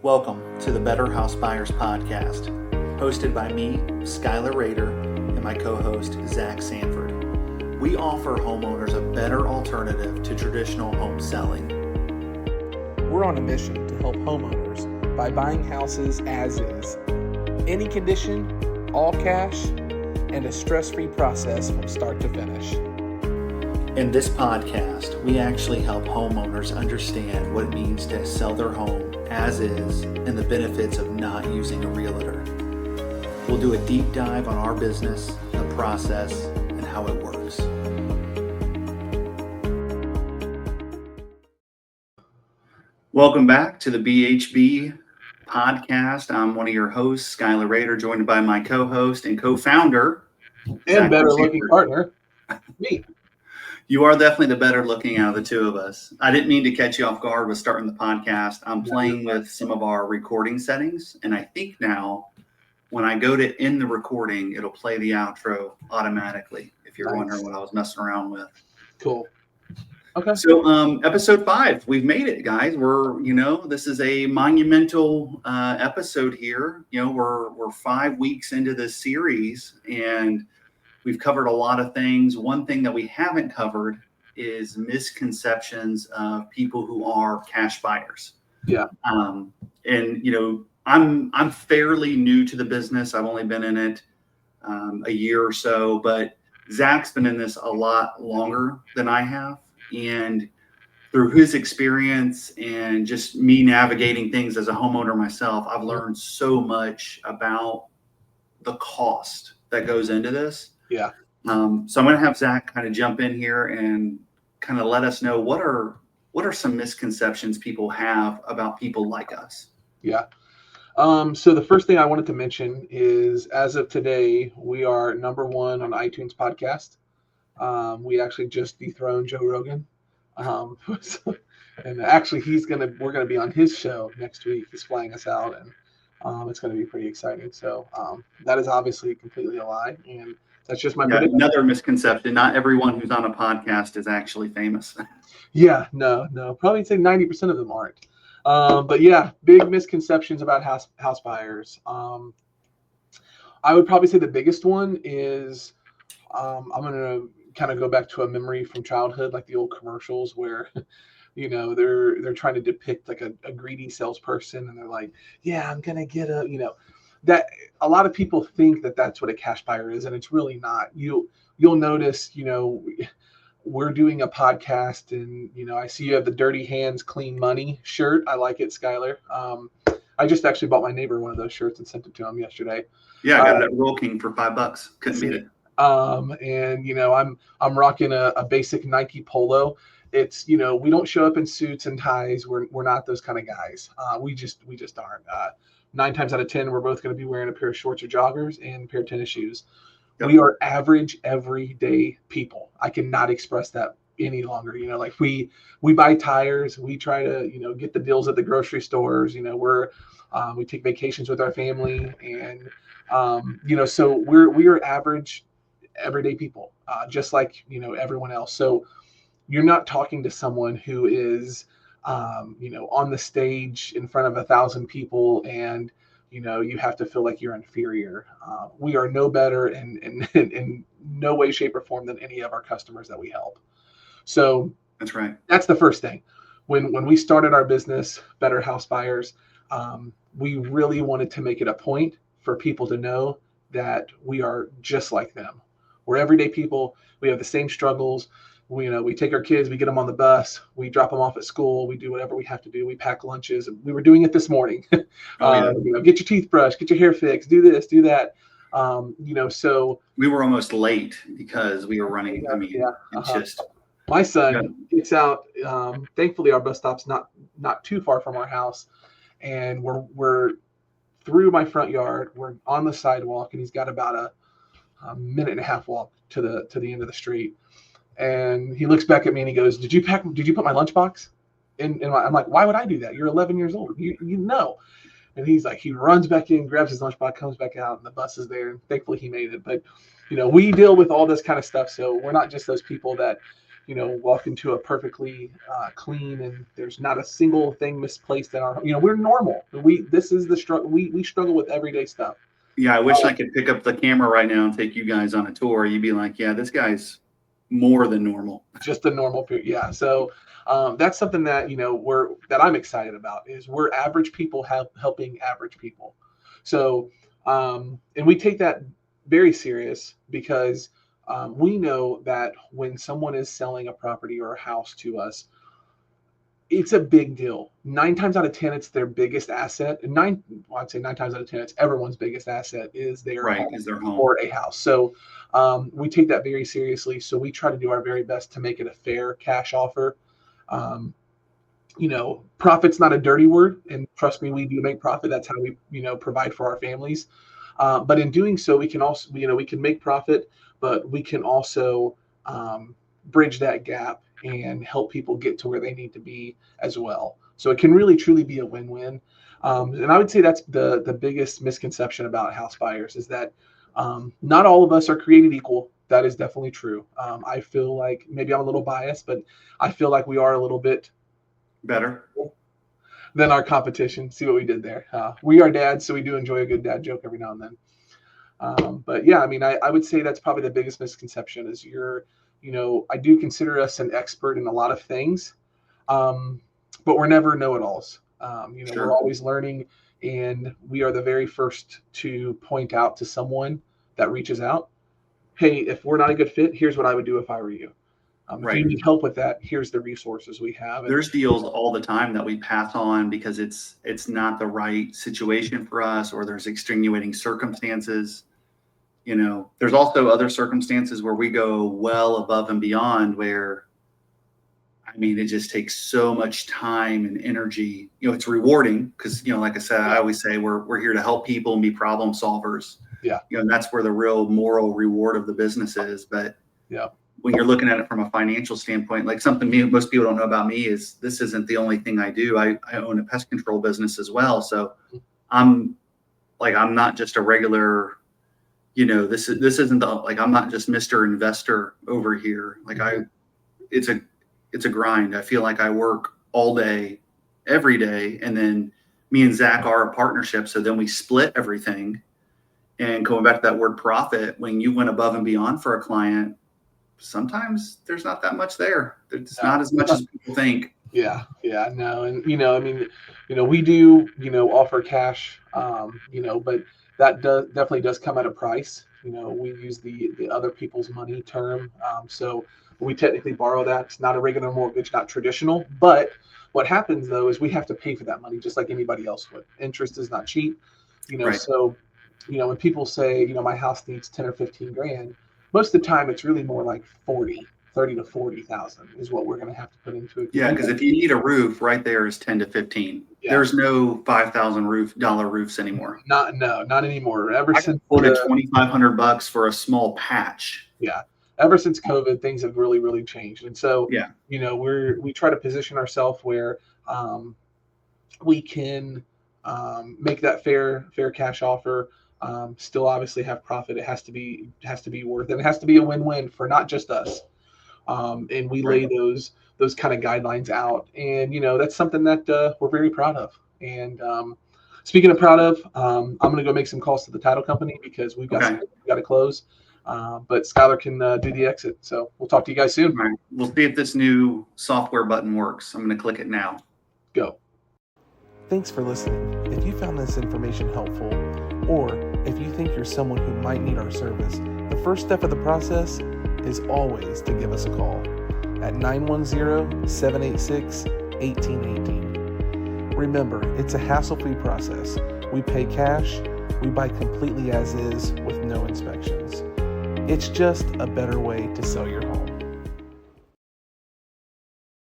Welcome to the Better House Buyers Podcast, hosted by me, Skyler and my co-host, Zach Sanford. We offer homeowners a better alternative to traditional home selling. We're on a mission to help homeowners by buying houses as is. Any condition, all cash, and a stress-free process from start to finish. In this podcast, we actually help homeowners understand what it means to sell their home as is and the benefits of not using a realtor. We'll do a deep dive on our business, the process, and how it works. Welcome back to the BHB podcast. I'm one of your hosts, Skyler Rader, joined by my co-host and co-founder, and better-looking partner, me. You are definitely the better looking out of the two of us. I didn't mean to catch you off guard with starting the podcast. I'm playing with some of our recording settings, and I think now when I go to end the recording, it'll play the outro automatically, if you're wondering what I was messing around with. Cool. Okay. So episode 5, we've made it, guys. This is a monumental episode here. We're 5 weeks into this series, and we've covered a lot of things. One thing that we haven't covered is misconceptions of people who are cash buyers. Yeah. I'm fairly new to the business. I've only been in it a year or so, but Zach's been in this a lot longer than I have. And through his experience and just me navigating things as a homeowner myself, I've learned so much about the cost that goes into this. Yeah. So I'm going to have Zach kind of jump in here and kind of let us know what are some misconceptions people have about people like us. Yeah. So the first thing I wanted to mention is, as of today, we are number 1 on iTunes podcast. We actually just dethroned Joe Rogan. And actually we're going to be on his show next week. He's flying us out, and it's going to be pretty exciting. So that is obviously completely a lie. And that's just my prediction. Another misconception. Not everyone who's on a podcast is actually famous. Yeah, no. Probably say 90% of them aren't. But yeah, big misconceptions about house buyers. I would probably say the biggest one is I'm going to kind of go back to a memory from childhood, like the old commercials where, they're trying to depict like a greedy salesperson, and they're like, yeah, I'm going to get that a lot of people think that that's what a cash buyer is, and it's really not. You'll notice, we're doing a podcast, and, I see you have the Dirty Hands, Clean Money shirt. I like it, Skyler. I just actually bought my neighbor one of those shirts and sent it to him yesterday. Yeah, I got it at Roll King for $5. Couldn't beat it. And, I'm rocking a basic Nike polo. It's, we don't show up in suits and ties. We're not those kind of guys. We just aren't. 9 times out of 10, we're both going to be wearing a pair of shorts or joggers and a pair of tennis shoes. Yep. We are average, everyday people. I cannot express that any longer. Like we buy tires. We try to, get the deals at the grocery stores. We take vacations with our family, and, so we are average, everyday people, just like, everyone else. So you're not talking to someone who is, on the stage in front of 1,000 people, and, you have to feel like you're inferior. We are no better in no way, shape, or form than any of our customers that we help. So that's right. That's the first thing. When we started our business, Better House Buyers, we really wanted to make it a point for people to know that we are just like them. We're everyday people. We have the same struggles. We take our kids, we get them on the bus, we drop them off at school, we do whatever we have to do. We pack lunches. We were doing it this morning. Get your teeth brushed, get your hair fixed, do this, do that. So we were almost late because we were running. It's just my son gets out. Thankfully, our bus stop's not too far from our house, and we're through my front yard. We're on the sidewalk, and he's got about a minute and a half walk to the end of the street. And he looks back at me and he goes, Did you put my lunchbox in I'm like, why would I do that? You're 11 years old. You know. And he's like, he runs back in, grabs his lunchbox, comes back out, and the bus is there. And thankfully he made it. But, we deal with all this kind of stuff. So we're not just those people that, walk into a perfectly clean and there's not a single thing misplaced in our, we're normal. This is the struggle. We struggle with everyday stuff. Yeah, I wish I could pick up the camera right now and take you guys on a tour. You'd be like, yeah, this guy's more than normal. Just a normal period. Yeah. So that's something that, that I'm excited about is we're average people helping average people. So, and we take that very serious because we know that when someone is selling a property or a house to us, it's a big deal. 9 times out of 10, it's their biggest asset. And I'd say 9 times out of 10, it's everyone's biggest asset is their home or a house. So we take that very seriously. So we try to do our very best to make it a fair cash offer. Profit's not a dirty word, and trust me, we do make profit. That's how we, provide for our families. But in doing so, we can also, we can make profit, but we can also bridge that gap and help people get to where they need to be as well. So it can really truly be a win-win. And I would say that's the biggest misconception about house buyers is that not all of us are created equal. That is definitely true. I feel like maybe I'm a little biased, but I feel like we are a little bit better than our competition. See what we did there. We are dads, so we do enjoy a good dad joke every now and then. But yeah, I mean, I would say that's probably the biggest misconception is I do consider us an expert in a lot of things, but we're never know-it-alls. Sure. We're always learning, and we are the very first to point out to someone that reaches out, hey, if we're not a good fit, here's what I would do if I were you. If you need help with that, here's the resources we have. There's deals all the time that we pass on because it's not the right situation for us, or there's extenuating circumstances. There's also other circumstances where we go well above and beyond where, it just takes so much time and energy. It's rewarding because, like I said, I always say we're here to help people and be problem solvers. Yeah. And that's where the real moral reward of the business is. But yeah, when you're looking at it from a financial standpoint, like something most people don't know about me is this isn't the only thing I do. I own a pest control business as well. So I'm not just a regular, this isn't I'm not just Mr. Investor over here. It's a grind. I feel like I work all day, every day. And then me and Zach are a partnership. So then we split everything. And going back to that word profit, when you went above and beyond for a client, sometimes there's not that much there. There's not as much as people think. Yeah, no. And, we do, offer cash, but that definitely does come at a price. We use the other people's money term. So we technically borrow that. It's not a regular mortgage, not traditional. But what happens, though, is we have to pay for that money just like anybody else would. Interest is not cheap, Right. So, when people say, my house needs 10 or 15 grand, most of the time it's really more like 30 to 40,000 is what we're going to have to put into it. Yeah, because if you need a roof, right there is 10 to 15. Yeah. There's no $5,000 roofs anymore. Not anymore. Ever since $2,500 for a small patch. Yeah. Ever since COVID, things have really, really changed. And so, yeah, we try to position ourselves where we can make that fair cash offer. Still obviously have profit. It has to be worth it. It has to be a win-win for not just us. And we lay those kind of guidelines out. And, that's something that we're very proud of. And speaking of proud of, I'm going to go make some calls to the title company because we've got to close. But Skyler can do the exit. So we'll talk to you guys soon. All right. We'll see if this new software button works. I'm going to click it now. Go. Thanks for listening. If you found this information helpful, or if you think you're someone who might need our service, the first step of the process is always to give us a call at 910-786-1818. Remember, it's a hassle-free process. We pay cash, we buy completely as is with no inspections. It's just a better way to sell your home.